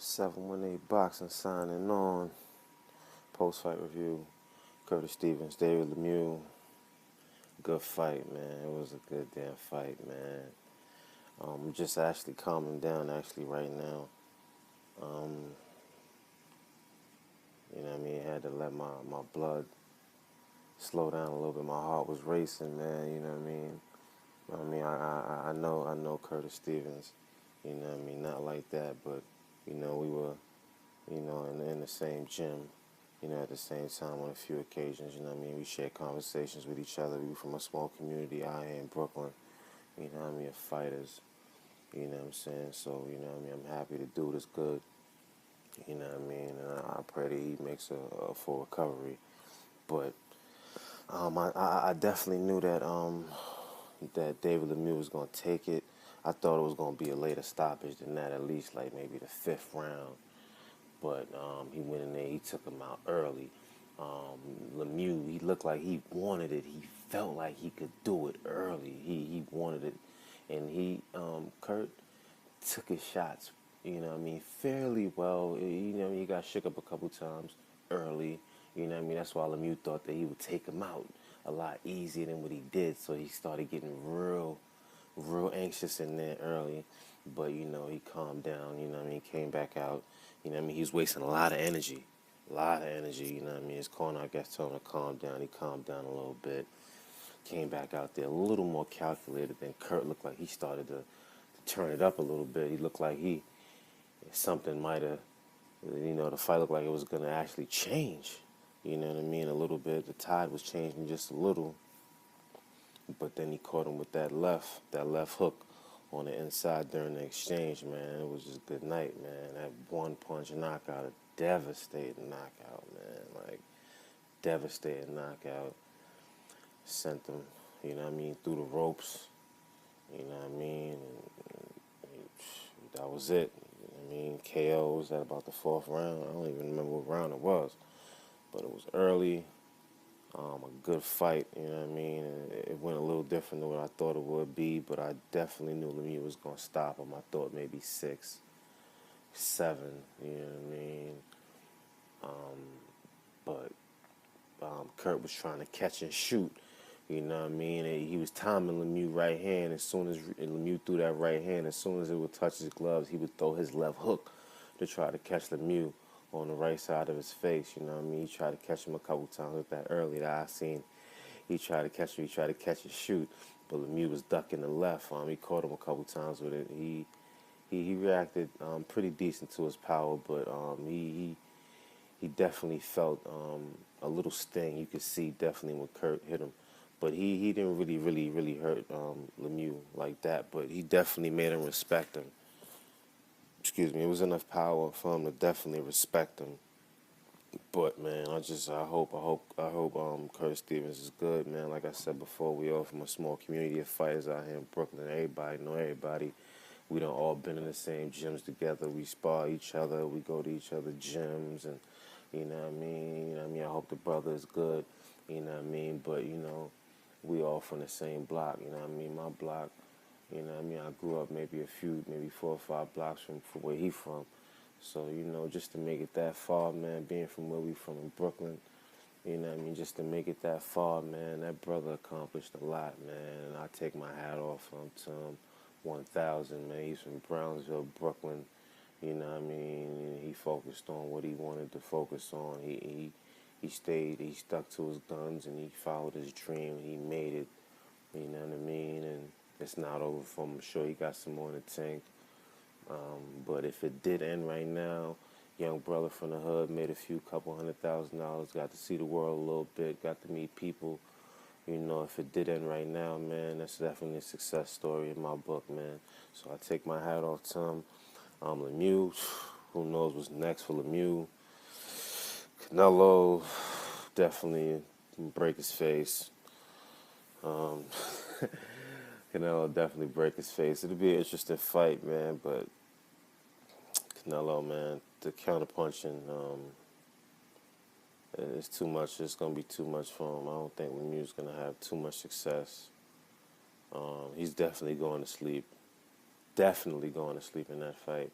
718 Boxing signing on. Post-fight review. Curtis Stevens, David Lemieux. Good fight, man. It was a good damn fight, man. I'm just actually calming down actually right now. Um, you know what I mean? I had to let my blood slow down a little bit. My heart was racing, man. You know what I mean? I know Curtis Stevens. You know what I mean? Not like that, but we were in the same gym. At the same time on a few occasions. You know what I mean? We shared conversations with each other. We were from a small community out here in Brooklyn. You know what I mean? Of fighters. You know what I'm saying? So you know what I mean? I'm happy to do this good. You know what I mean? And I pray that he makes a full recovery. But I definitely knew that David Lemieux was going to take it. I thought it was going to be a later stoppage than that, at least like maybe the fifth round. But he went in there, he took him out early. Lemieux, he looked like he wanted it. He felt like he could do it early. He wanted it. And Kurt took his shots, you know what I mean, fairly well. You know, he got shook up a couple times early. You know what I mean? That's why Lemieux thought that he would take him out a lot easier than what he did. So he started getting real anxious in there early. But, he calmed down, you know what I mean? Came back out. You know what I mean? He was wasting a lot of energy. You know what I mean? His corner, I guess, told him to calm down. He calmed down a little bit. Came back out there a little more calculated than Kurt. Looked like he started to turn it up a little bit. He looked like something might have, the fight looked like it was going to actually change. You know what I mean? A little bit. The tide was changing just a little. But then he caught him with that left hook on the inside during the exchange, man. It was just good night, man. That one punch knockout, a devastating knockout, man. Like, devastating knockout. Sent him, you know what I mean, through the ropes. You know what I mean? And that was it. You know what I mean? KO was at about the fourth round. I don't even remember what round it was. But it was early. A good fight, you know what I mean? And it went a little different than what I thought it would be, but I definitely knew Lemieux was going to stop him. I thought maybe 6, 7, you know what I mean? But Kurt was trying to catch and shoot, you know what I mean? And he was timing Lemieux right hand. As soon as Lemieux threw that right hand, as soon as it would touch his gloves, he would throw his left hook to try to catch Lemieux on the right side of his face, you know what I mean? He tried to catch him a couple times with that early that I seen. He tried to catch and shoot, but Lemieux was ducking the left. He caught him a couple times with it. He reacted pretty decent to his power, but he definitely felt a little sting. You could see definitely when Kurt hit him, but he didn't really hurt Lemieux like that. But he definitely made him respect him. Excuse me. It was enough power for him to definitely respect him. But man, I hope Curtis Stevens is good, man. Like I said before, we all from a small community of fighters out here in Brooklyn. Everybody know everybody. We done all been in the same gyms together. We spar each other. We go to each other gyms, and you know what I mean. You know what I mean. I hope the brother is good. You know what I mean. But we all from the same block. You know what I mean. My block. You know what I mean. I grew up maybe 4 or 5 blocks from where he from. So, just to make it that far, man, being from where we from in Brooklyn, you know what I mean, just to make it that far, man, that brother accomplished a lot, man, and I take my hat off to him 1,000, man. He's from Brownsville, Brooklyn, you know what I mean, he focused on what he wanted to focus on. He stuck to his guns, and he followed his dream, and he made it, you know what I mean, and it's not over for him. I'm sure he got some more in the tank. But if it did end right now, young brother from the hood made a couple $100,000, got to see the world a little bit, got to meet people. If it did end right now, man, that's definitely a success story in my book, man. So I take my hat off to him. Lemieux, who knows what's next for Lemieux. Canelo, definitely break his face. Canelo definitely break his face. It'll be an interesting fight, man, but Canelo, man, the counterpunching is too much. It's going to be too much for him. I don't think Lemieux's going to have too much success. He's definitely going to sleep. Definitely going to sleep in that fight.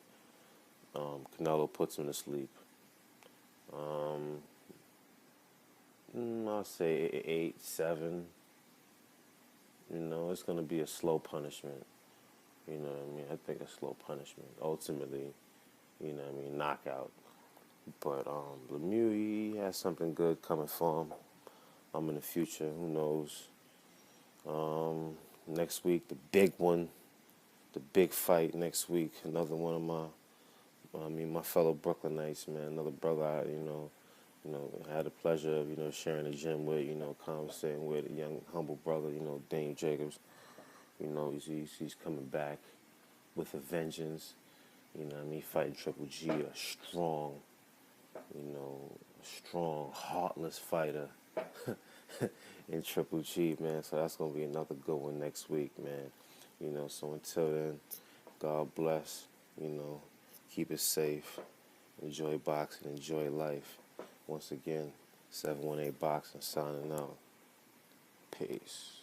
Canelo puts him to sleep. I'll say 8, 7. It's going to be a slow punishment. You know what I mean? I think a slow punishment. Ultimately, knockout. But Lemieux, he has something good coming for him. In the future, who knows? Next week, the big one, the big fight next week. Another one of my fellow Brooklynites, man. Another brother I had the pleasure of, sharing the gym with, conversating with a young, humble brother, Dame Jacobs. He's coming back with a vengeance. Fighting Triple G, a strong, heartless fighter in Triple G, man. So that's gonna be another good one next week, man. So until then, God bless. Keep it safe. Enjoy boxing. Enjoy life. Once again, 718 Boxing signing out. Peace.